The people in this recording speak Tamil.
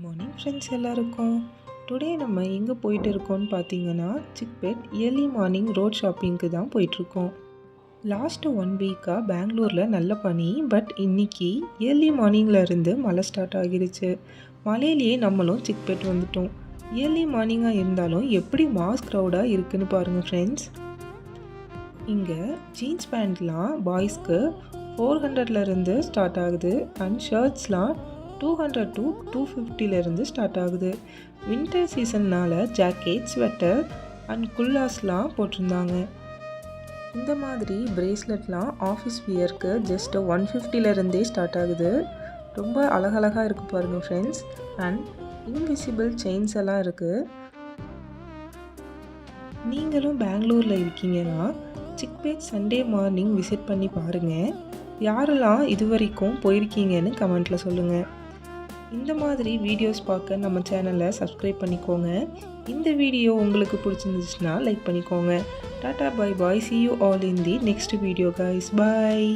மார்னிங் ஃப்ரெண்ட்ஸ் எல்லாருக்கும் டுடே நம்ம எங்கே போயிட்டு இருக்கோம்னு பார்த்தீங்கன்னா சிக்பெட் இயர்லி மார்னிங் ரோட் ஷாப்பிங்க்கு தான் போயிட்டுருக்கோம். லாஸ்ட்டு 1 வீக்காக பெங்களூரில் நல்ல பனி, பட் இன்னைக்கு இயர்லி மார்னிங்கில் இருந்து மழை ஸ்டார்ட் ஆகிருச்சு. மழையிலேயே நம்மளும் சிக்பெட் வந்துட்டோம். இயர்லி மார்னிங்காக இருந்தாலும் எப்படி மாஸ் க்ரௌடாக இருக்குன்னு பாருங்கள் ஃப்ரெண்ட்ஸ். இங்கே ஜீன்ஸ் பேண்ட்லாம் பாய்ஸ்க்கு 400லேருந்து ஸ்டார்ட் ஆகுது அண்ட் ஷர்ட்ஸ்லாம் 200 to 250லேருந்து ஸ்டார்ட் ஆகுது. வின்டர் சீசன்னால் ஜாக்கெட், ஸ்வெட்டர் அண்ட் குல்லாஸ்லாம் போட்டிருந்தாங்க. இந்த மாதிரி பிரேஸ்லெட்லாம் ஆஃபீஸ் வியருக்கு ஜஸ்ட் 150லேருந்தே ஸ்டார்ட் ஆகுது. ரொம்ப அழகழகாக இருக்குது பாருங்கள் ஃப்ரெண்ட்ஸ். அண்ட் இன்விசிபிள் செயின்ஸ் எல்லாம் இருக்குது. நீங்களும் பெங்களூரில் இருக்கீங்கன்னா சிக்பெட் சண்டே மார்னிங் விசிட் பண்ணி பாருங்கள். யாரெல்லாம் இது வரைக்கும் போயிருக்கீங்கன்னு கமெண்ட்டில் சொல்லுங்கள். இந்த மாதிரி வீடியோஸ் பார்க்க நம்ம சேனலை சப்ஸ்கிரைப் பண்ணிக்கோங்க. இந்த வீடியோ உங்களுக்கு பிடிச்சிருந்துச்சுன்னா லைக் பண்ணிக்கோங்க. Tata bye bye, see you all in the next video guys. Bye.